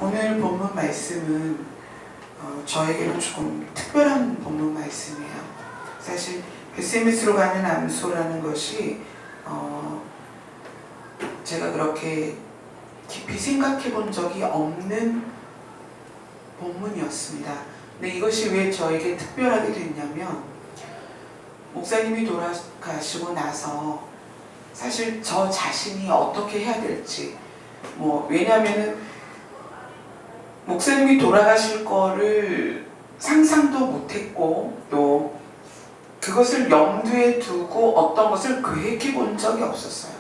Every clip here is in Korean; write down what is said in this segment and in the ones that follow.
오늘 본문 말씀은 저에게는 조금 특별한 본문 말씀이에요. 사실 베세메스로 가는 암소라는 것이 제가 그렇게 깊이 생각해 본 적이 없는 본문이었습니다. 근데 이것이 왜 저에게 특별하게 됐냐면, 목사님이 돌아가시고 나서 사실 저 자신이 어떻게 해야 될지, 왜냐면은 목사님이 돌아가실 거를 상상도 못했고, 또 그것을 염두에 두고 어떤 것을 계획해 본 적이 없었어요.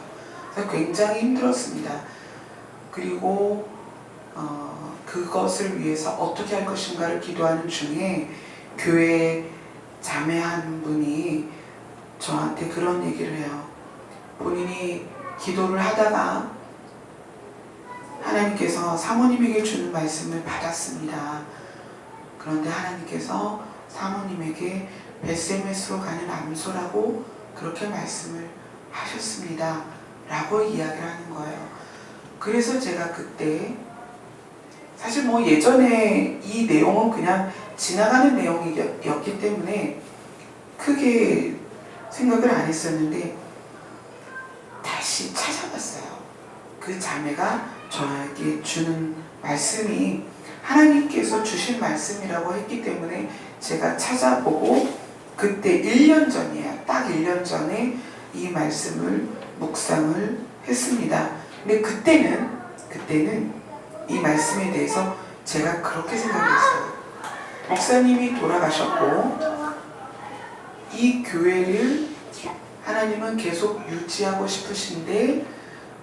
그래서 굉장히 힘들었습니다. 그리고 그것을 위해서 어떻게 할 것인가를 기도하는 중에 교회 자매 한 분이 저한테 그런 얘기를 해요. 본인이 기도를 하다가 하나님께서 사모님에게 주는 말씀을 받았습니다. 그런데 하나님께서 사모님에게 베세메스로 가는 암소라고 그렇게 말씀을 하셨습니다. 라고 이야기를 하는 거예요. 그래서 제가 그때 사실 예전에 이 내용은 그냥 지나가는 내용이었기 때문에 크게 생각을 안 했었는데, 다시 찾아봤어요. 그 자매가 저에게 주는 말씀이 하나님께서 주신 말씀이라고 했기 때문에 제가 찾아보고, 그때 1년 전이에요. 딱 1년 전에 이 말씀을 묵상을 했습니다. 근데 그때는 이 말씀에 대해서 제가 그렇게 생각했어요. 목사님이 돌아가셨고 이 교회를 하나님은 계속 유지하고 싶으신데,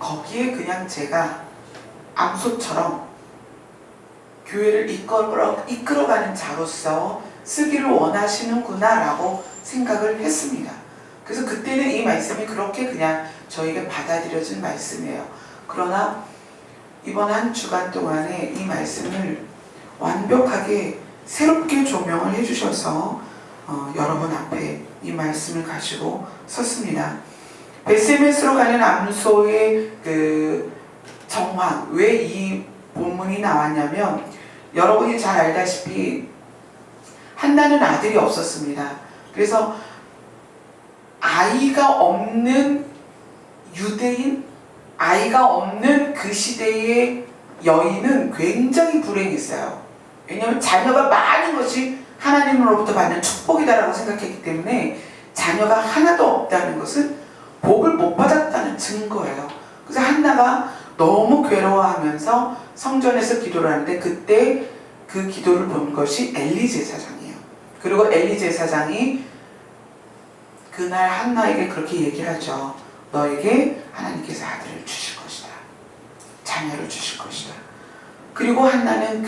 거기에 그냥 제가 암소처럼 교회를 이끌어가는 자로서 쓰기를 원하시는구나 라고 생각을 했습니다. 그래서 그때는 이 말씀이 그렇게 그냥 저에게 받아들여진 말씀이에요. 그러나 이번 한 주간 동안에 이 말씀을 완벽하게 새롭게 조명을 해주셔서 여러분 앞에 이 말씀을 가지고 섰습니다. 베세메스로 가는 암소의 그 정황, 왜 이 본문이 나왔냐면, 여러분이 잘 알다시피 한나는 아들이 없었습니다. 그래서 아이가 없는 유대인, 아이가 없는 그 시대의 여인은 굉장히 불행했어요. 왜냐하면 자녀가 많은 것이 하나님으로부터 받는 축복이다라고 생각했기 때문에, 자녀가 하나도 없다는 것은 복을 못 받았다는 증거예요. 그래서 한나가 너무 괴로워하면서 성전에서 기도를 하는데, 그때 그 기도를 본 것이 엘리 제사장이에요. 그리고 엘리 제사장이 그날 한나에게 그렇게 얘기를 하죠. 너에게 하나님께서 아들을 주실 것이다. 자녀를 주실 것이다. 그리고 한나는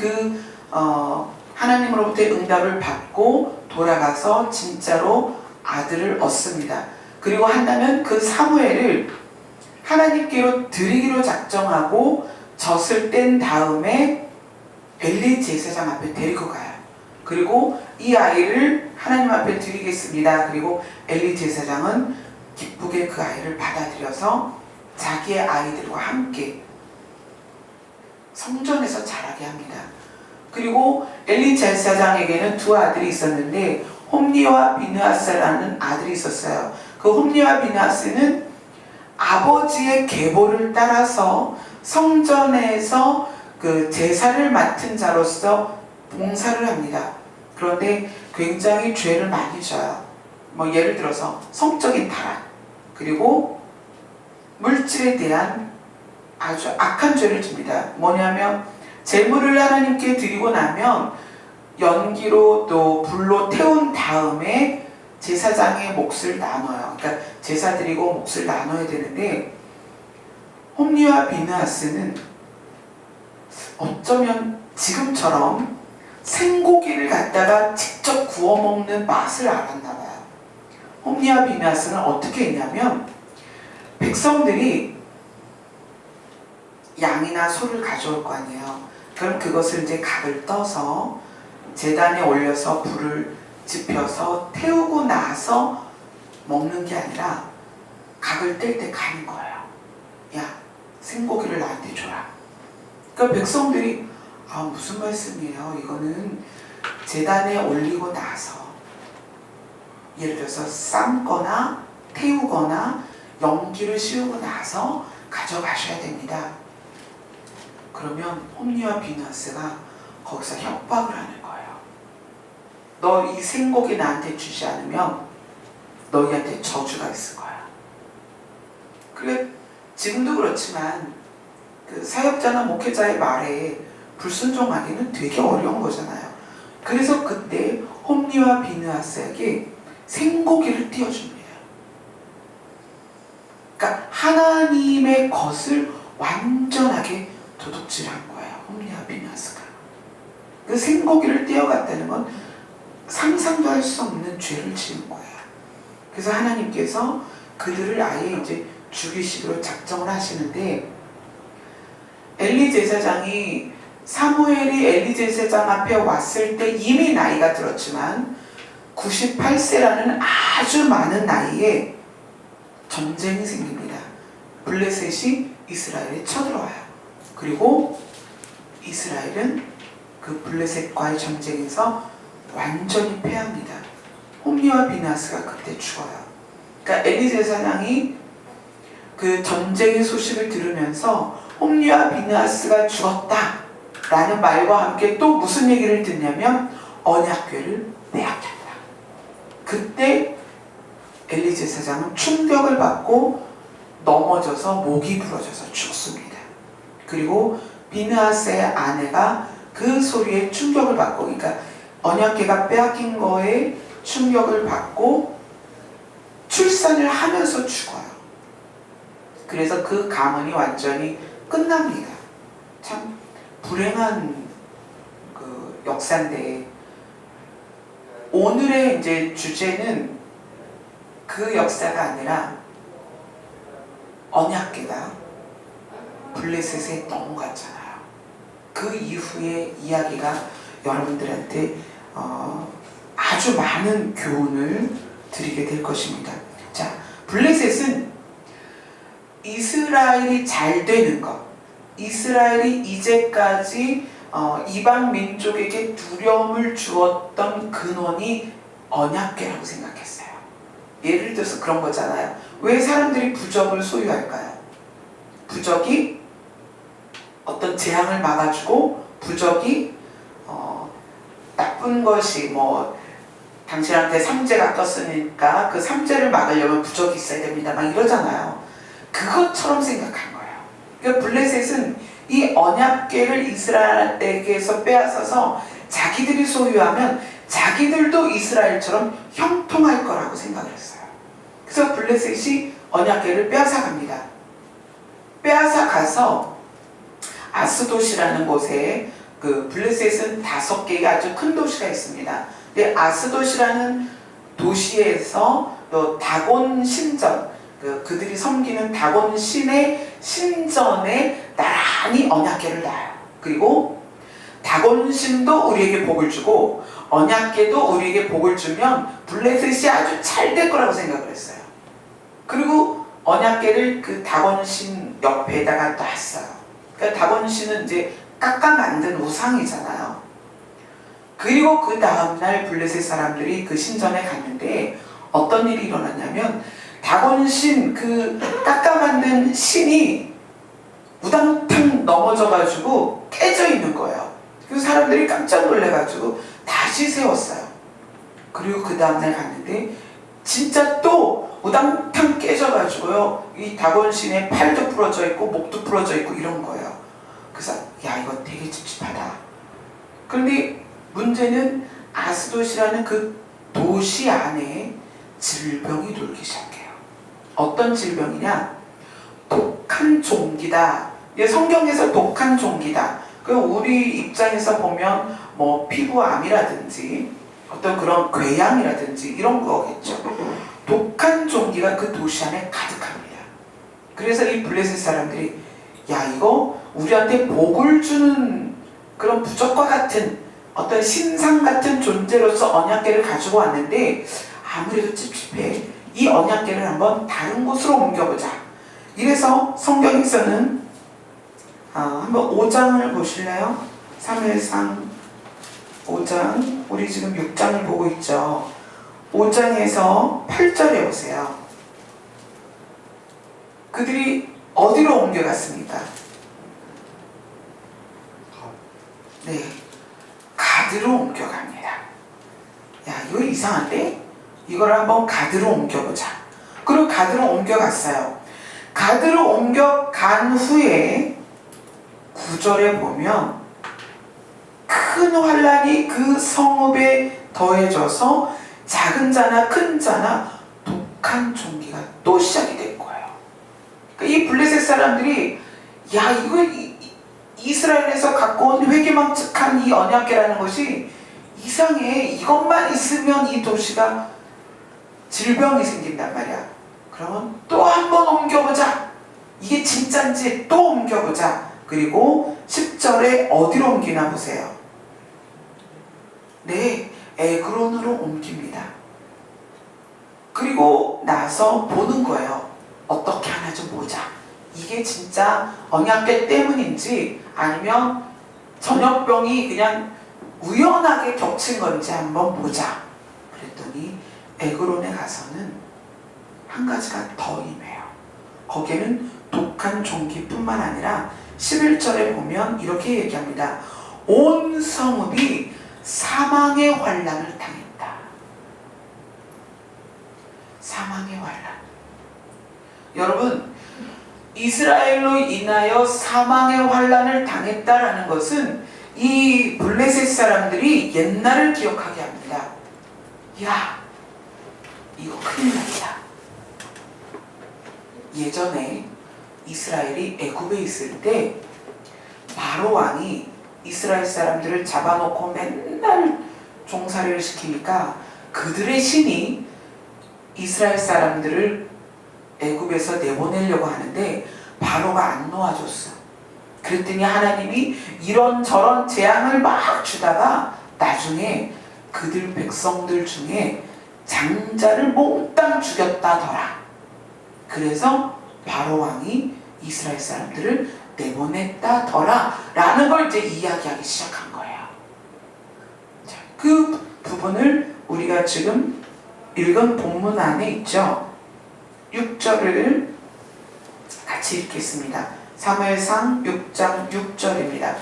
하나님으로부터의 응답을 받고 돌아가서 진짜로 아들을 얻습니다. 그리고 한나는 그 사무엘을 하나님께로 드리기로 작정하고 젖을 뗀 다음에 엘리 제사장 앞에 데리고 가요. 그리고 이 아이를 하나님 앞에 드리겠습니다. 그리고 엘리 제사장은 기쁘게 그 아이를 받아들여서 자기의 아이들과 함께 성전에서 자라게 합니다. 그리고 엘리 제사장에게는 두 아들이 있었는데, 홈니와 비느하스라는 아들이 있었어요. 그 홈니와 비느하스는 아버지의 계보를 따라서 성전에서 그 제사를 맡은 자로서 봉사를 합니다. 그런데 굉장히 죄를 많이 져요. 예를 들어서 성적인 타락, 그리고 물질에 대한 아주 악한 죄를 집니다. 뭐냐면, 제물을 하나님께 드리고 나면 연기로 또 불로 태운 다음에 제사장의 몫을 나눠요. 그러니까 제사 드리고 몫을 나눠야 되는데, 홈리와 비느하스는 어쩌면 지금처럼 생고기를 갖다가 직접 구워 먹는 맛을 알았나 봐요. 홈리와 비느하스는 어떻게 했냐면, 백성들이 양이나 소를 가져올 거 아니에요. 그럼 그것을 이제 각을 떠서 제단에 올려서 불을 지펴서 태우고 나서 먹는 게 아니라 각을 뗄 때 가는 거예요. 야, 생고기를 나한테 줘라. 그러니까 백성들이 무슨 말씀이에요? 이거는 제단에 올리고 나서 예를 들어서 삶거나 태우거나 연기를 씌우고 나서 가져가셔야 됩니다. 그러면 홈리와 비누아스가 거기서 협박을 하는 거예요. 너 이 생고기 나한테 주지 않으면 너희한테 저주가 있을 거야. 그래, 지금도 그렇지만 그 사역자나 목회자의 말에 불순종하기는 되게 어려운 거잖아요. 그래서 그때 홈리와 비느하스에게 생고기를 띄워줍니다. 그러니까 하나님의 것을 완전하게 도둑질한 거예요. 홈리와 비느하스가. 그 생고기를 띄워갔다는 건 상상도 할 수 없는 죄를 지은 거예요. 그래서 하나님께서 그들을 아예 이제 죽이시기로 작정을 하시는데, 엘리 제사장이 사무엘이 엘리 제사장 앞에 왔을 때 이미 나이가 들었지만 98세라는 아주 많은 나이에 전쟁이 생깁니다. 블레셋이 이스라엘에 쳐들어와요. 그리고 이스라엘은 그 블레셋과의 전쟁에서 완전히 패합니다. 홈리와 비느하스가 그때 죽어요. 그러니까 엘리 제사장이 그 전쟁의 소식을 들으면서 홈리와 비느하스가 죽었다 라는 말과 함께 또 무슨 얘기를 듣냐면 언약궤를 빼앗겼다. 그때 엘리 제사장은 충격을 받고 넘어져서 목이 부러져서 죽습니다. 그리고 비느하스의 아내가 그 소리에 충격을 받고, 그러니까 언약궤가 빼앗긴 거에 충격을 받고 출산을 하면서 죽어요. 그래서 그 가문이 완전히 끝납니다. 참 불행한 그 역사인데, 오늘의 이제 주제는 그 역사가 아니라 언약궤가 블레셋에 넘어갔잖아요. 그 이후의 이야기가 여러분들한테 아주 많은 교훈을 드리게 될 것입니다. 자, 블레셋은 이스라엘이 잘 되는 것, 이스라엘이 이제까지 이방 민족에게 두려움을 주었던 근원이 언약궤라고 생각했어요. 예를 들어서 그런 거잖아요. 왜 사람들이 부적을 소유할까요? 부적이 어떤 재앙을 막아주고, 부적이 나쁜 것이 당신한테 삼재가 떴으니까 그 삼재를 막으려면 부적이 있어야 됩니다 막 이러잖아요. 그것처럼 생각한 거예요. 그러니까 블레셋은 이 언약궤를 이스라엘에게서 빼앗아서 자기들이 소유하면 자기들도 이스라엘처럼 형통할 거라고 생각을 했어요. 그래서 블레셋이 언약궤를 빼앗아 갑니다. 빼앗아 가서 아스돗이라는 곳에, 그 블레셋은 5개의 아주 큰 도시가 있습니다. 근데 아스돗이라는 도시에서 또 다곤 신전, 그들이 섬기는 다곤 신의 신전에 나란히 언약궤를 놔요. 그리고 다곤 신도 우리에게 복을 주고 언약궤도 우리에게 복을 주면 블레셋이 아주 잘 될 거라고 생각을 했어요. 그리고 언약궤를 그 다곤 신 옆에다가 놨어요. 그러니까 다곤 신은 이제 깎아 만든 우상이잖아요. 그리고 그 다음날 블레셋 사람들이 그 신전에 갔는데 어떤 일이 일어났냐면, 다곤 신, 그 깎아 만든 신이 우당탕 넘어져가지고 깨져 있는 거예요. 그래서 사람들이 깜짝 놀래가지고 다시 세웠어요. 그리고 그 다음날 갔는데 진짜 또 우당탕 깨져가지고요, 이 다곤 신의 팔도 부러져 있고 목도 부러져 있고 이런 거예요. 그래서 야, 이거 되게 찝찝하다. 그런데 문제는 아스돗이라는 그 도시 안에 질병이 돌기 시작해요. 어떤 질병이냐? 독한 종기다. 성경에서 독한 종기다. 우리 입장에서 보면 피부암이라든지 어떤 그런 궤양이라든지 이런 거겠죠. 독한 종기가 그 도시 안에 가득합니다. 그래서 이 블레셋 사람들이 야, 이거 우리한테 복을 주는 그런 부적과 같은 어떤 신상 같은 존재로서 언약궤를 가지고 왔는데 아무래도 찝찝해. 이 언약궤를 한번 다른 곳으로 옮겨보자. 이래서 성경에서는 한번 5장을 보실래요? 사무엘상 5장, 우리 지금 6장을 보고 있죠. 5장에서 8절에 보세요. 그들이 어디로 옮겨갔습니까? 네, 가드로 옮겨갑니다. 야, 이거 이상한데? 이걸 한번 가드로 옮겨보자. 그리고 가드로 옮겨갔어요. 가드로 옮겨간 후에 9절에 보면 큰 환란이 그 성읍에 더해져서 작은 자나 큰 자나 독한 종기가 또 시작이 된 거예요. 그러니까 이 블레셋 사람들이 야, 이거 이스라엘에서 갖고 온 회개망측한 이 언약궤라는 것이 이상해. 이것만 있으면 이 도시가 질병이 생긴단 말이야. 그러면 또 한 번 옮겨보자. 이게 진짠지 또 옮겨보자. 그리고 10절에 어디로 옮기나 보세요. 네, 에그론으로 옮깁니다. 그리고 나서 보는 거예요. 어떻게 하나 좀 보자. 이게 진짜 언약궤 때문인지 아니면 전염병이 그냥 우연하게 겹친 건지 한번 보자. 그랬더니 에그론에 가서는 한 가지가 더 임해요. 거기에는 독한 종기뿐만 아니라 11절에 보면 이렇게 얘기합니다. 온 성읍이 사망의 환란을 당했다. 사망의 환란. 여러분, 이스라엘로 인하여 사망의 환란을 당했다라는 것은 이 블레셋 사람들이 옛날을 기억하게 합니다. 야, 이거 큰일 났다. 예전에 이스라엘이 애굽에 있을 때 바로 왕이 이스라엘 사람들을 잡아놓고 맨날 종살이를 시키니까 그들의 신이 이스라엘 사람들을 애굽에서 내보내려고 하는데 바로가 안 놓아줬어. 그랬더니 하나님이 이런저런 재앙을 막 주다가 나중에 그들 백성들 중에 장자를 몽땅 죽였다더라. 그래서 바로 왕이 이스라엘 사람들을 내보냈다더라 라는 걸 이제 이야기하기 시작한 거예요. 자, 그 부분을 우리가 지금 읽은 본문 안에 있죠. 6절을 같이 읽겠습니다. 사무엘상 6장 6절입니다.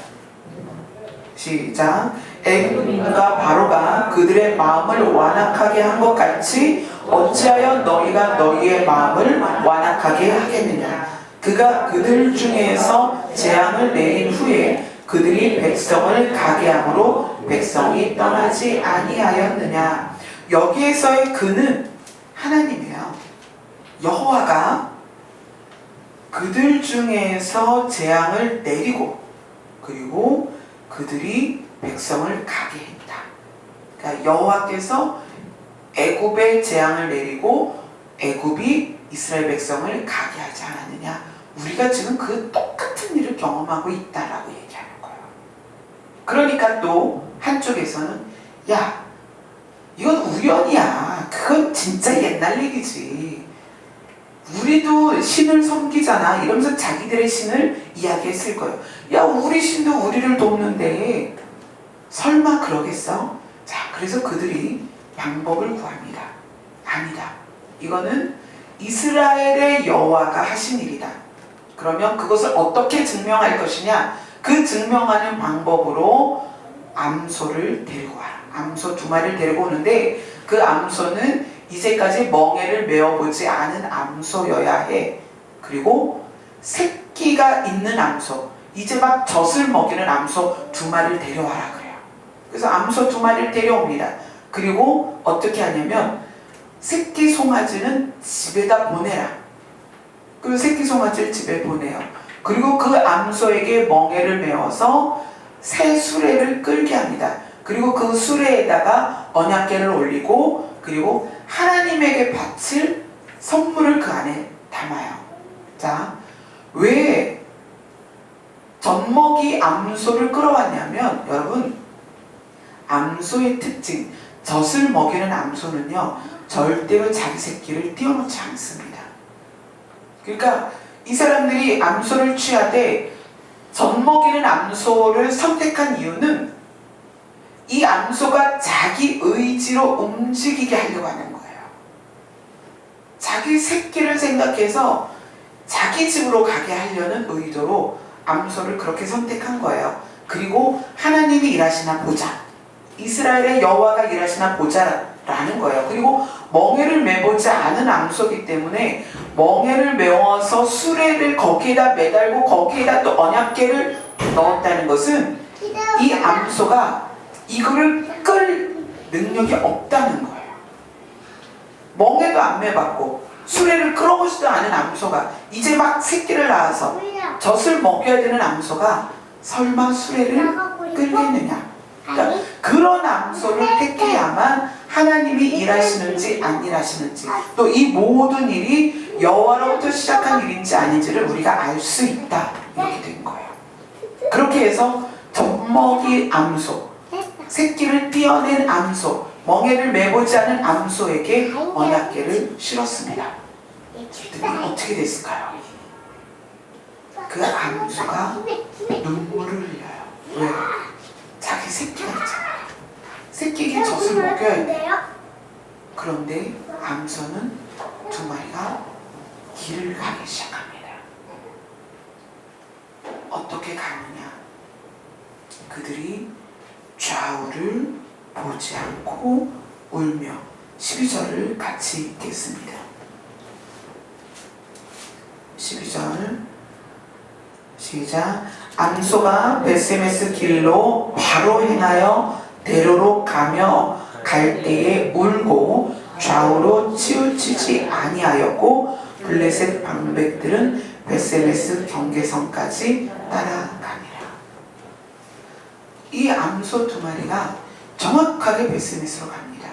시작. 애굽과 바로가 그들의 마음을 완악하게 한 것 같이 어찌하여 너희가 너희의 마음을 완악하게 하겠느냐. 그가 그들 중에서 재앙을 내린 후에 그들이 백성을 가게 함으로 백성이 떠나지 아니하였느냐. 여기에서의 그는 하나님이에요. 여호와가 그들 중에서 재앙을 내리고 그리고 그들이 백성을 가게 했다. 그러니까 여호와께서 애굽에 재앙을 내리고 애굽이 이스라엘 백성을 가게 하지 않았느냐. 우리가 지금 그 똑같은 일을 경험하고 있다라고 얘기하는 거예요. 그러니까 또 한쪽에서는 야, 이건 우연이야. 그건 진짜 옛날 얘기지. 우리도 신을 섬기잖아. 이러면서 자기들의 신을 이야기했을 거예요. 야, 우리 신도 우리를 돕는데 설마 그러겠어? 자, 그래서 그들이 방법을 구합니다. 아니다. 이거는 이스라엘의 여호와가 하신 일이다. 그러면 그것을 어떻게 증명할 것이냐? 그 증명하는 방법으로 암소를 데리고 와라. 암소 2마리를 데리고 오는데 그 암소는 이제까지 멍에를 메어보지 않은 암소여야 해. 그리고 새끼가 있는 암소, 이제 막 젖을 먹이는 암소 2마리를 데려와라 그래요. 그래서 암소 2마리를 데려옵니다. 그리고 어떻게 하냐면 새끼 송아지는 집에다 보내라. 그리고 새끼 송아지를 집에 보내요. 그리고 그 암소에게 멍에를 메어서 새 수레를 끌게 합니다. 그리고 그 수레에다가 언약궤를 올리고 그리고 하나님에게 바칠 선물을 그 안에 담아요. 자, 왜 젖먹이 암소를 끌어왔냐면 여러분, 암소의 특징, 젖을 먹이는 암소는요 절대로 자기 새끼를 띄워놓지 않습니다. 그러니까 이 사람들이 암소를 취하되 젖먹이는 암소를 선택한 이유는 이 암소가 자기 의지로 움직이게 하려고 하는 거예요. 자기 새끼를 생각해서 자기 집으로 가게 하려는 의도로 암소를 그렇게 선택한 거예요. 그리고 하나님이 일하시나 보자. 이스라엘의 여호와가 일하시나 보자라는 거예요. 그리고 멍에를 메보지 않은 암소이기 때문에 멍에를 메워서 수레를 거기에다 매달고 거기에다 또 언약궤를 넣었다는 것은 이 암소가 이거를 끌 능력이 없다는 거예요. 멍에도 안 매봤고 수레를 끌어보지도 않은 암소가 이제 막 새끼를 낳아서 젖을 먹여야 되는 암소가 설마 수레를 끌겠느냐. 그러니까 그런 암소를 택해야만 하나님이 일하시는지 안 일하시는지 또 이 모든 일이 여호와로부터 시작한 일인지 아닌지를 우리가 알 수 있다. 이렇게 된 거예요. 그렇게 해서 젖먹이 암소, 새끼를 떼어낸 암소, 멍에를 매보지 않은 암소에게 언약궤를 실었습니다. 그랬더니 어떻게 됐을까요? 그 암소가 눈물을 흘려요. 왜? 자기 새끼가 있잖아요. 새끼에게 젖을 먹여야 돼요. 그런데 암소는 두 마리가 길을 가기 시작합니다. 어떻게 가느냐? 그들이 좌우를 보지 않고 울며 12절을 같이 읽겠습니다. 12절 시작. 암소가 베세메스 길로 바로 행하여 대로로 가며 갈 때에 울고 좌우로 치우치지 아니하였고 블레셋 방백들은 베세메스 경계선까지 따라가니라. 이 암소 두 마리가 정확하게 베세메스로 갑니다.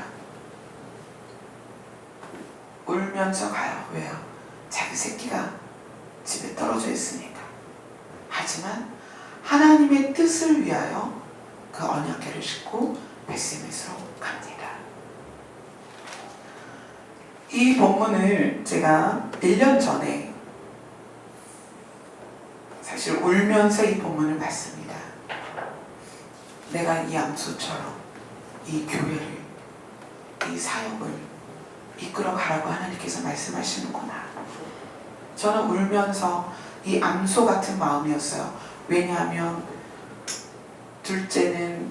울면서 가요. 왜요? 자기 새끼가 집에 떨어져 있으니까. 하지만 하나님의 뜻을 위하여 그 언약궤를 싣고 베세메스로 갑니다. 이 본문을 제가 1년 전에 사실 울면서 이 본문을 봤습니다. 내가 이 암소처럼 이 교회를, 이 사역을 이끌어 가라고 하나님께서 말씀하시는구나. 저는 울면서 이 암소 같은 마음이었어요. 왜냐하면 둘째는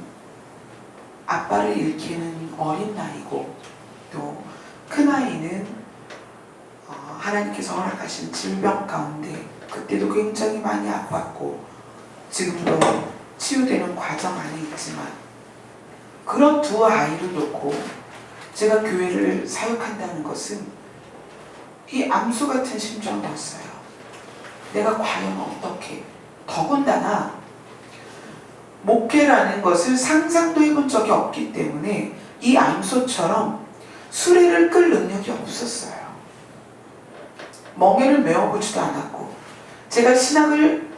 아빠를 잃기는 어린 나이고 또 큰아이는 하나님께서 허락하신 질병 가운데 그때도 굉장히 많이 아팠고 지금도 치유되는 과정 안에 있지만 그런 두 아이를 놓고 제가 교회를 사역한다는 것은 이 암소 같은 심정이었어요. 내가 과연 어떻게, 더군다나 목회라는 것을 상상도 해본 적이 없기 때문에 이 암소처럼 수레를 끌 능력이 없었어요. 멍에를 메어보지도 않았고 제가 신학을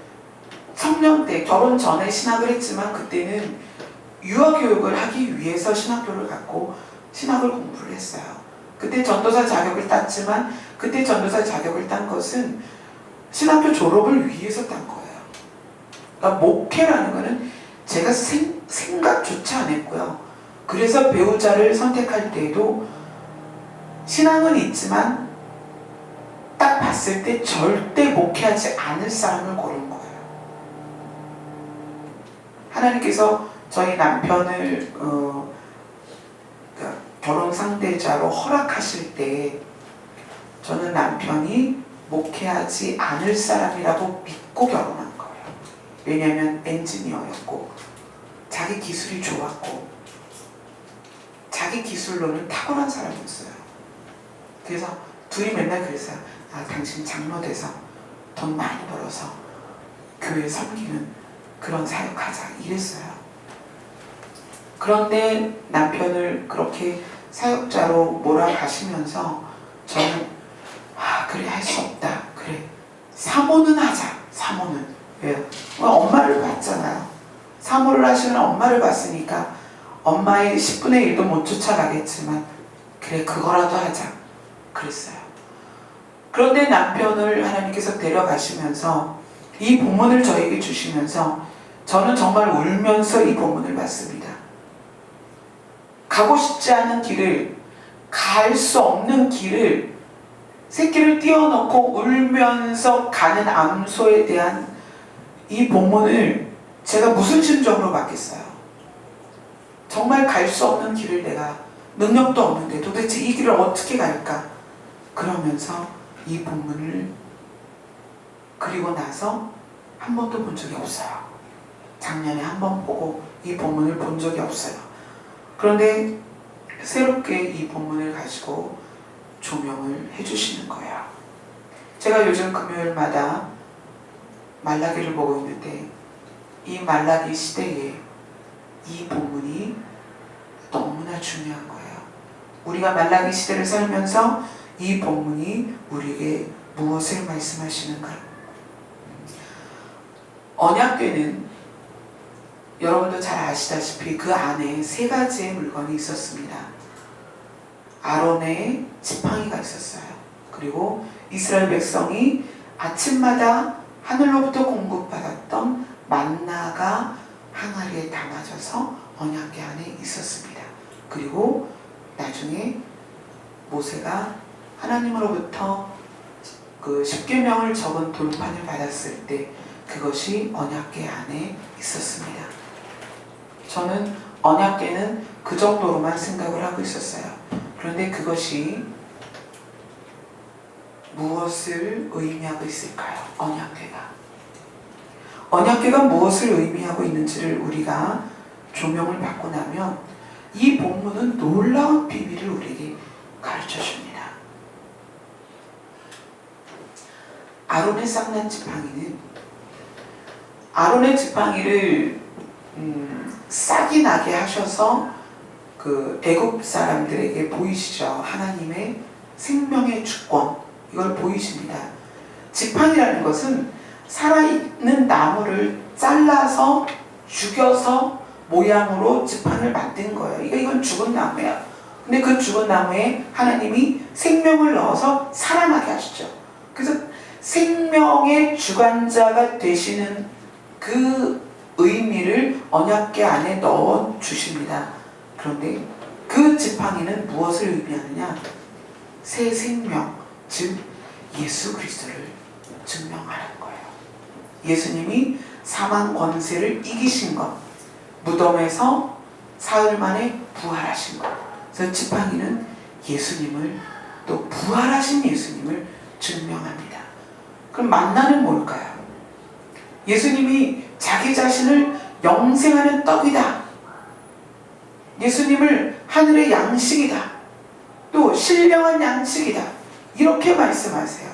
청년 때 결혼 전에 신학을 했지만 그때는 유아교육을 하기 위해서 신학교를 갔고 신학을 공부를 했어요. 그때 전도사 자격을 땄지만 그때 전도사 자격을 딴 것은 신학교 졸업을 위해서 딴 거예요. 그러니까 목회라는 거는 제가 생각조차 안 했고요. 그래서 배우자를 선택할 때에도 신앙은 있지만 딱 봤을 때 절대 목회하지 않을 사람을 고른 거예요. 하나님께서 저희 남편을 결혼 상대자로 허락하실 때 저는 남편이 목회하지 않을 사람이라고 믿고 결혼한 거예요. 왜냐하면 엔지니어였고 자기 기술이 좋았고 자기 기술로는 탁월한 사람이었어요. 그래서 둘이 맨날 그랬어요. 아, 당신 장로 돼서 돈 많이 벌어서 교회 섬기는 그런 사역하자 이랬어요. 그런데 남편을 그렇게 사역자로 몰아가시면서 저는 그래 할 수 없다. 그래 사모는 하자. 사모는 왜요? 엄마를 봤잖아요. 사모를 하시는 엄마를 봤으니까 엄마의 10분의 1도 못 쫓아가겠지만 그래 그거라도 하자. 그랬어요. 그런데 남편을 하나님께서 데려가시면서 이 본문을 저에게 주시면서 저는 정말 울면서 이 본문을 봤습니다. 가고 싶지 않은 길을, 갈 수 없는 길을 새끼를 띄워놓고 울면서 가는 암소에 대한 이 본문을 제가 무슨 심정으로 받겠어요? 정말 갈 수 없는 길을 내가 능력도 없는데 도대체 이 길을 어떻게 갈까? 그러면서 이 본문을 그리고 나서 한 번도 본 적이 없어요. 작년에 한 번 보고 이 본문을 본 적이 없어요. 그런데 새롭게 이 본문을 가지고 조명을 해주시는 거예요. 제가 요즘 금요일마다 말라기를 보고 있는데 이 말라기 시대에 이 본문이 너무나 중요한 거예요. 우리가 말라기 시대를 살면서 이 본문이 우리에게 무엇을 말씀하시는가? 언약궤는 여러분도 잘 아시다시피 그 안에 세 가지의 물건이 있었습니다. 아론의 지팡이가 있었어요. 그리고 이스라엘 백성이 아침마다 하늘로부터 공급받았던 만나가 항아리에 담아져서 언약궤 안에 있었습니다. 그리고 나중에 모세가 하나님으로부터 그 십계명을 적은 돌판을 받았을 때 그것이 언약궤 안에 있었습니다. 저는 언약궤는 그 정도로만 생각을 하고 있었어요. 그런데 그것이 무엇을 의미하고 있을까요? 언약궤가 무엇을 의미하고 있는지를 우리가 조명을 받고 나면 이 본문은 놀라운 비밀을 우리에게 가르쳐 줍니다. 아론의 쌍난 지팡이는 아론의 지팡이를 싹이 나게 하셔서 그 애굽 사람들에게 보이시죠. 하나님의 생명의 주권, 이걸 보이십니다. 지팡이라는 것은 살아있는 나무를 잘라서 죽여서 모양으로 지팡이를 만든 거예요. 이건 죽은 나무예요. 근데 그 죽은 나무에 하나님이 생명을 넣어서 살아나게 하시죠. 그래서 생명의 주관자가 되시는 그 의미를 언약궤 안에 넣어 주십니다. 그런데 그 지팡이는 무엇을 의미하느냐? 새 생명, 즉 예수 그리스도를 증명하는 거예요. 예수님이 사망 권세를 이기신 것, 무덤에서 사흘 만에 부활하신 것. 그래서 지팡이는 예수님을, 또 부활하신 예수님을 증명합니다. 그럼 만나는 뭘까요? 예수님이 자기 자신을 영생하는 떡이다. 예수님을 하늘의 양식이다. 또 신령한 양식이다. 이렇게 말씀하세요.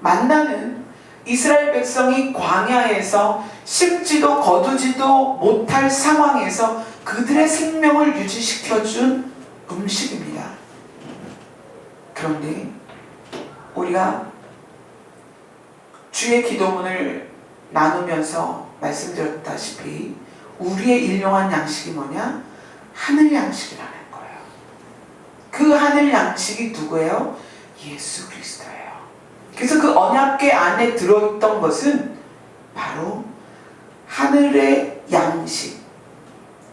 만나는 이스라엘 백성이 광야에서 심지도 거두지도 못할 상황에서 그들의 생명을 유지시켜준 음식입니다. 그런데 우리가 주의 기도문을 나누면서 말씀드렸다시피 우리의 일용할 양식이 뭐냐? 하늘 양식이라는 거예요. 그 하늘 양식이 누구예요? 예수 그리스도예요. 그래서 그 언약궤 안에 들어있던 것은 바로 하늘의 양식,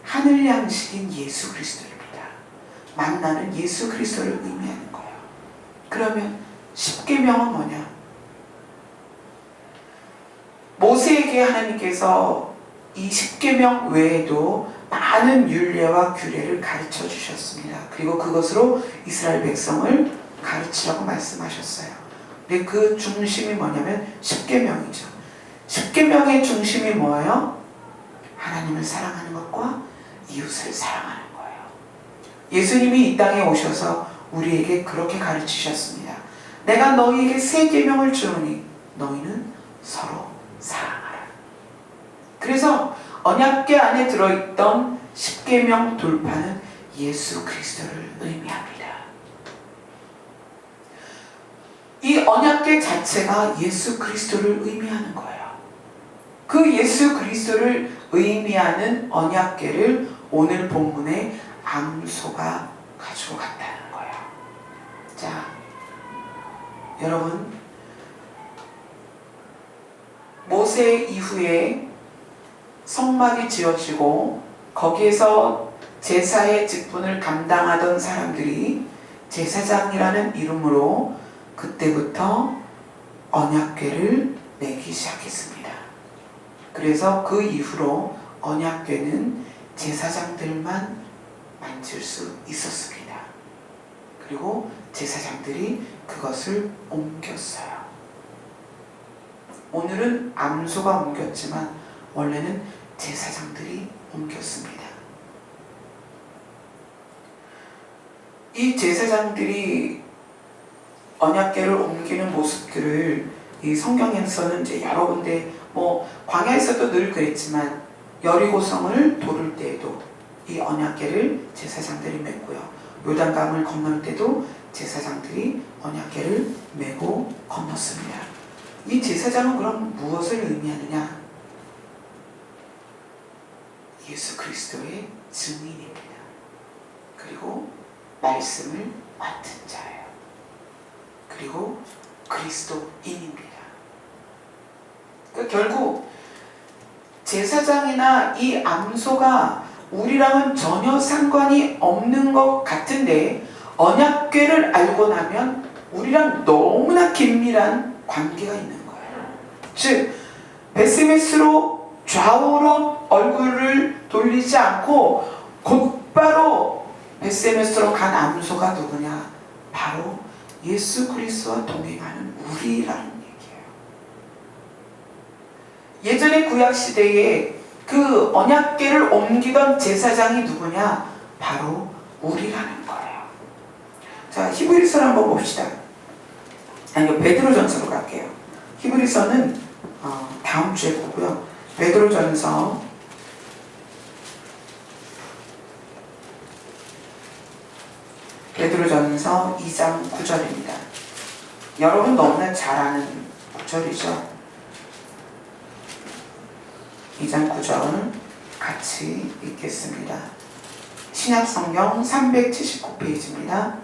하늘 양식인 예수 그리스도입니다. 만나는 예수 그리스도를 의미하는 거예요. 그러면 십계명은 뭐냐? 모세에게 하나님께서 이 십계명 외에도 많은 율례와 규례를 가르쳐 주셨습니다. 그리고 그것으로 이스라엘 백성을 가르치라고 말씀하셨어요. 근데 그 중심이 뭐냐면 십계명이죠. 십계명의 중심이 뭐예요? 하나님을 사랑하는 것과 이웃을 사랑하는 거예요. 예수님이 이 땅에 오셔서 우리에게 그렇게 가르치셨습니다. 내가 너희에게 새 계명을 주노니 너희는 서로 사랑하라. 그래서 언약궤 안에 들어있던 십계명 돌파는 예수 그리스도를 의미합니다. 이 언약궤 자체가 예수 그리스도를 의미하는 거예요. 그 예수 그리스도를 의미하는 언약궤를 오늘 본문에 암소가 가지고 갔다는 거예요. 자, 여러분, 모세 이후에 성막이 지어지고 거기에서 제사의 직분을 감당하던 사람들이 제사장이라는 이름으로 그때부터 언약궤를 매기 시작했습니다. 그래서 그 이후로 언약궤는 제사장들만 만질 수 있었습니다. 그리고 제사장들이 그것을 옮겼어요. 오늘은 암소가 옮겼지만 원래는 제사장들이 옮겼습니다. 이 제사장들이 언약궤를 옮기는 모습들을 이 성경에서는 이제 여러 군데 광야에서도 늘 그랬지만 여리고성을 도를 때에도 이 언약궤를 제사장들이 맸고요. 요단강을 건널 때도 제사장들이 언약궤를 메고 건넜습니다. 이 제사장은 그럼 무엇을 의미하느냐? 예수 그리스도의 증인입니다. 그리고 말씀을 맡은 자예요. 그리고 그리스도인입니다. 그러니까 결국 제사장이나 이 암소가 우리랑은 전혀 상관이 없는 것 같은데 언약궤를 알고 나면 우리랑 너무나 긴밀한 관계가 있는 거예요. 즉 베스메스로 좌우로 얼굴을 돌리지 않고 곧바로 베스메스로 간 암소가 누구냐? 바로 예수 그리스도와 동행하는 우리라는 얘기예요. 예전에 구약시대에 그 언약궤를 옮기던 제사장이 누구냐? 바로 우리라는 거예요. 자, 히브리서를 한번 봅시다. 아니요, 베드로전서로 갈게요. 히브리서는 다음 주에 보고요. 베드로전서 2장 9절입니다. 여러분 너무나 잘 아는 구절이죠. 2장 9절 같이 읽겠습니다. 신약성경 379페이지입니다.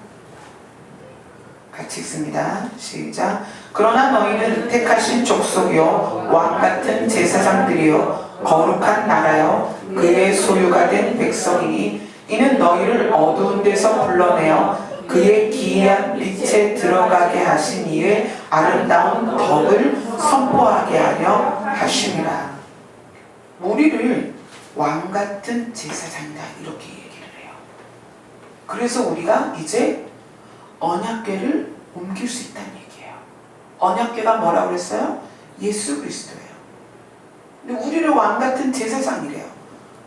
같이 읽습니다. 시작. 그러나 너희는 택하신 족속이요 왕같은 제사장들이요 거룩한 나라요 그의 소유가 된 백성이니 이는 너희를 어두운 데서 불러내어 그의 기이한 빛에 들어가게 하신 이의 아름다운 덕을 선포하게 하려 하심이라. 우리를 왕같은 제사장이다 이렇게 얘기를 해요. 그래서 우리가 이제 언약궤를 옮길 수 있다는 얘기예요. 언약궤가 뭐라고 그랬어요? 예수 그리스도예요. 근데 우리를 왕같은 제사장이래요.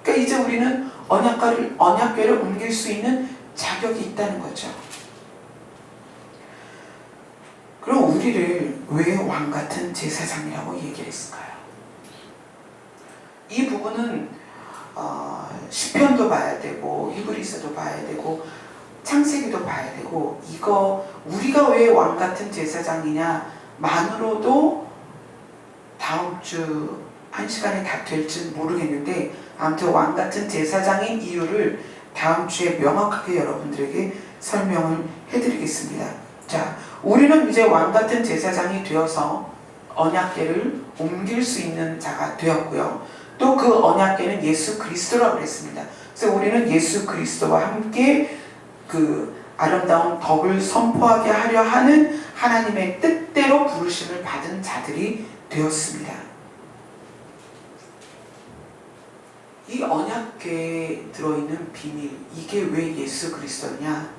그러니까 이제 우리는 언약궤를 옮길 수 있는 자격이 있다는 거죠. 그럼 우리를 왜 왕같은 제사장이라고 얘기를 했을까요? 이 부분은 시편도 봐야 되고 히브리서도 봐야 되고 창세기도 봐야 되고 이거 우리가 왜 왕같은 제사장이냐만으로도 다음 주 한 시간에 다 될지 모르겠는데 아무튼 왕같은 제사장인 이유를 다음 주에 명확하게 여러분들에게 설명을 해드리겠습니다. 자, 우리는 이제 왕같은 제사장이 되어서 언약궤를 옮길 수 있는 자가 되었고요. 또 그 언약궤는 예수 그리스도라고 그랬습니다. 그래서 우리는 예수 그리스도와 함께 그 아름다운 덕을 선포하게 하려 하는 하나님의 뜻대로 부르심을 받은 자들이 되었습니다. 이 언약궤에 들어있는 비밀, 이게 왜 예수 그리스도냐?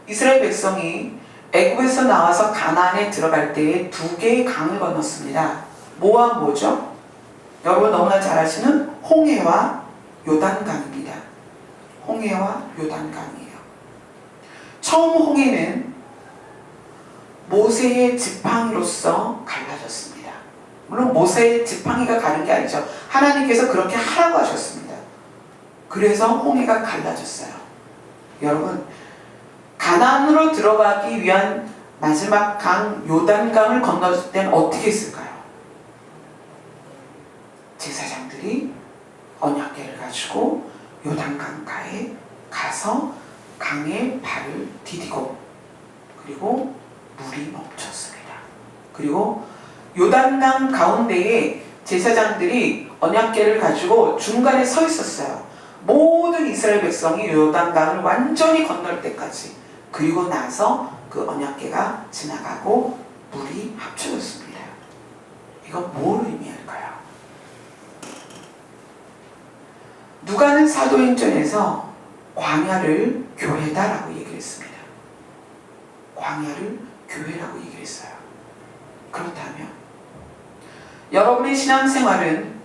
이스라엘 백성이 애굽에서 나와서 가나안에 들어갈 때에 두 개의 강을 건넜습니다. 뭐와 뭐죠? 여러분 너무나 잘 아시는 홍해와 요단강입니다. 홍해와 요단강이에요. 처음 홍해는 모세의 지팡이로서 갈라졌습니다. 물론 모세의 지팡이가 가는 게 아니죠. 하나님께서 그렇게 하라고 하셨습니다. 그래서 홍해가 갈라졌어요. 여러분 가나안으로 들어가기 위한 마지막 강 요단강을 건넜을 때는 어떻게 했을까요? 제사장들이 언약궤를 가지고 요단강가에 가서 강에 발을 디디고 그리고 물이 멈췄습니다. 그리고 요단강 가운데에 제사장들이 언약궤를 가지고 중간에 서 있었어요. 모든 이스라엘 백성이 요단강을 완전히 건널 때까지. 그리고 나서 그 언약궤가 지나가고 물이 합쳐졌습니다. 이건 뭘 의미할까요? 누가는 사도행전에서 광야를 교회다라고 얘기를 했습니다. 광야를 교회라고 얘기를 했어요. 그렇다면 여러분의 신앙생활은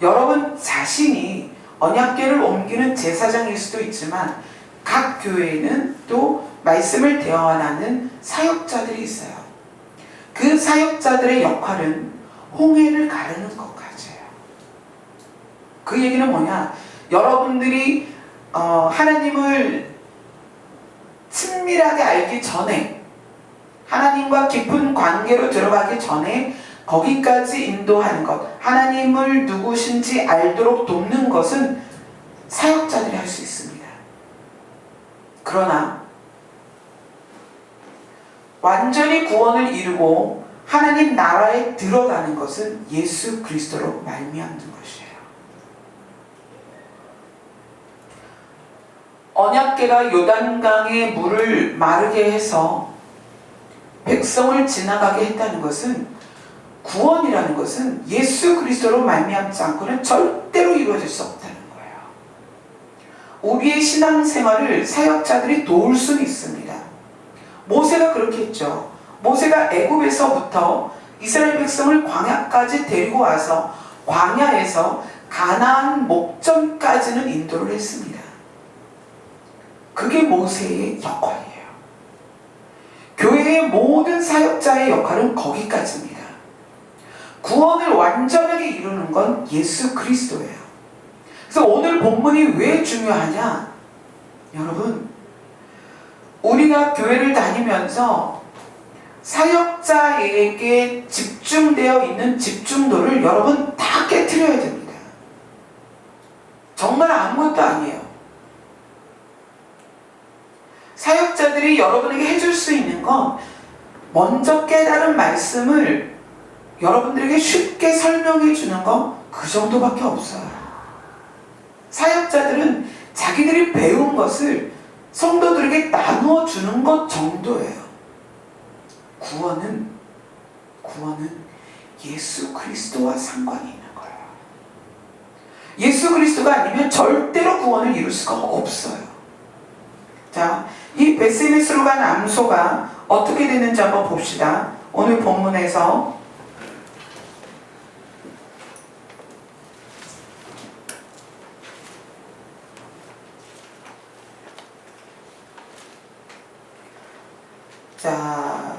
여러분 자신이 언약궤를 옮기는 제사장일 수도 있지만 각 교회에는 또 말씀을 대화하는 사역자들이 있어요. 그 사역자들의 역할은 홍해를 가르는 것 같아요. 그 얘기는 뭐냐? 여러분들이 하나님을 친밀하게 알기 전에, 하나님과 깊은 관계로 들어가기 전에 거기까지 인도하는 것, 하나님을 누구신지 알도록 돕는 것은 사역자들이 할 수 있습니다. 그러나 완전히 구원을 이루고 하나님 나라에 들어가는 것은 예수 그리스도로 말미암는 것이에요. 언약궤가 요단강의 물을 마르게 해서 백성을 지나가게 했다는 것은, 구원이라는 것은 예수 그리스도로 말미암지 않고는 절대로 이루어질 수 없다는 거예요. 우리의 신앙생활을 사역자들이 도울 수는 있습니다. 모세가 그렇게 했죠. 모세가 애굽에서부터 이스라엘 백성을 광야까지 데리고 와서 광야에서 가나안 목전까지는 인도를 했습니다. 그게 모세의 역할이에요. 교회의 모든 사역자의 역할은 거기까지입니다. 구원을 완전하게 이루는 건 예수 그리스도예요. 그래서 오늘 본문이 왜 중요하냐? 여러분, 우리가 교회를 다니면서 사역자에게 집중되어 있는 집중도를 여러분 다 깨트려야 됩니다. 정말 아무것도 아니에요. 사역자들이 여러분에게 해줄 수 있는 건 먼저 깨달은 말씀을 여러분들에게 쉽게 설명해 주는 건 그 정도밖에 없어요. 사역자들은 자기들이 배운 것을 성도들에게 나누어 주는 것 정도예요. 구원은 예수 그리스도와 상관이 있는 거예요. 예수 그리스도가 아니면 절대로 구원을 이룰 수가 없어요. 자, 이 베스메스로 간 암소가 어떻게 되는지 한번 봅시다. 오늘 본문에서 자,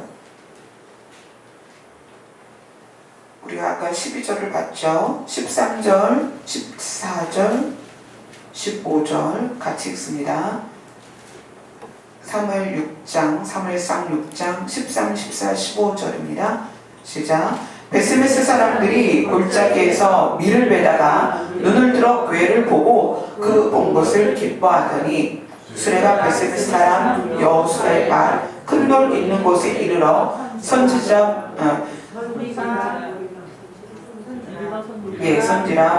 우리가 아까 12절을 봤죠. 13절, 14절, 15절 같이 읽습니다. 사무엘 6장, 사무엘상 6장, 13, 14, 15절입니다. 시작. 베스메스 사람들이 골짜기에서 밀을 베다가 눈을 들어 궤를 보고 그 본 것을 기뻐하더니 수레가 베스메스 사람 여호수아의 발 큰 돌 있는 곳에 이르러 선지라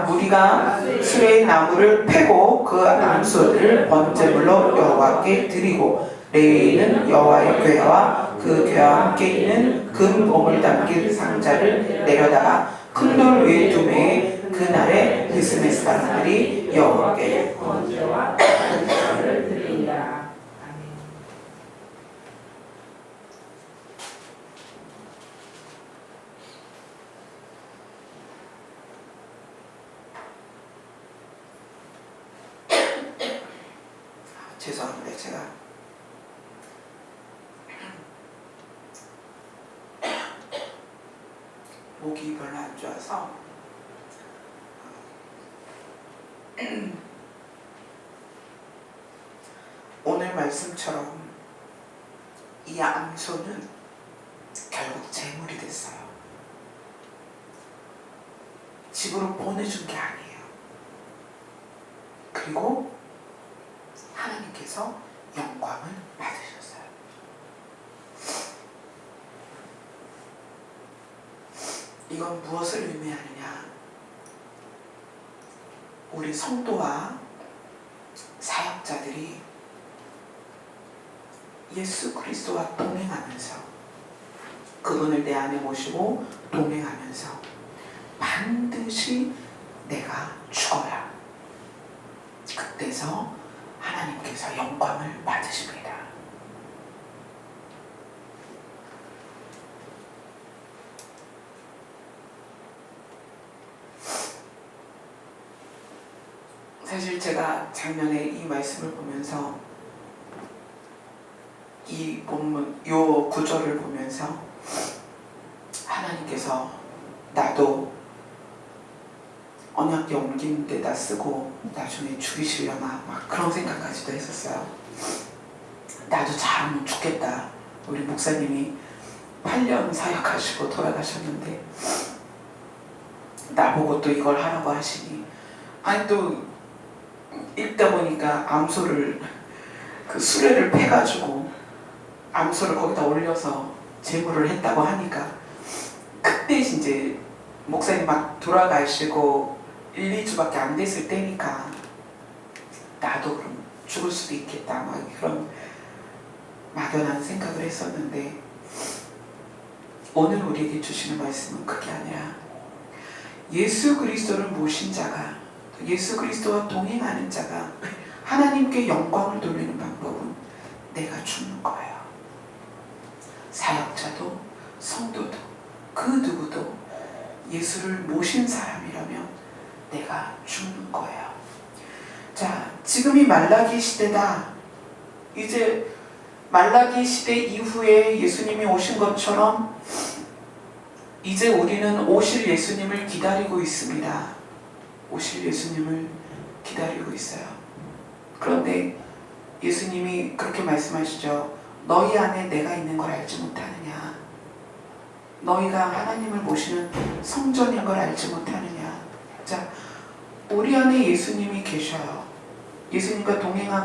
무리가 수레의 나무를 패고 그 암소들을 번제물로 여호와께 드리고 레위인은 여호와의 궤와 그 궤와 함께 있는 금 보물 담긴 상자를 내려다가 큰 돌 위에 두매 그날에 베스메스 사람들이 여호와께 번제와 제사를 드린다. 죄송합니다. 제가 목이 별로 안 좋아서 오늘 말씀처럼 이 암소는 결국 재물이 됐어요. 집으로 보내준 게 아니에요. 그리고 하나님께서 영광을 받으셨어요. 이건 무엇을 의미하느냐? 우리 성도와 사역자들이 예수 그리스도와 동행하면서, 그분을 내 안에 모시고 동행하면서 반드시 내가 죽어야 그때서 하나님께서 영광을 받으십니다. 사실 제가 작년에 이 말씀을 보면서, 이 본문, 요 구절을 보면서 하나님께서 나도 언약궤 옮기는 데다 쓰고 나중에 죽이시려나 막 그런 생각까지도 했었어요. 나도 잘하면 죽겠다. 우리 목사님이 8년 사역하시고 돌아가셨는데 나보고 또 이걸 하라고 하시니, 아니 또 읽다 보니까 암소를, 그 수레를 패가지고 암소를 거기다 올려서 제물을 했다고 하니까, 그때 이제 목사님 막 돌아가시고 1, 2주밖에 안 됐을 때니까 나도 그럼 죽을 수도 있겠다 막 그런 막연한 생각을 했었는데, 오늘 우리에게 주시는 말씀은 그게 아니라 예수 그리스도를 모신 자가, 예수 그리스도와 동행하는 자가 하나님께 영광을 돌리는 방법은 내가 죽는 거예요. 사역자도 성도도 그 누구도 예수를 모신 사람이라면 내가 죽는 거예요. 자, 지금이 말라기 시대다. 이제 말라기 시대 이후에 예수님이 오신 것처럼 이제 우리는 오실 예수님을 기다리고 있습니다. 오실 예수님을 기다리고 있어요. 그런데 예수님이 그렇게 말씀하시죠. 너희 안에 내가 있는 걸 알지 못하느냐? 너희가 하나님을 모시는 성전인 걸 알지 못하느냐? 자, 우리 안에 예수님이 계셔요. 예수님과 동행하고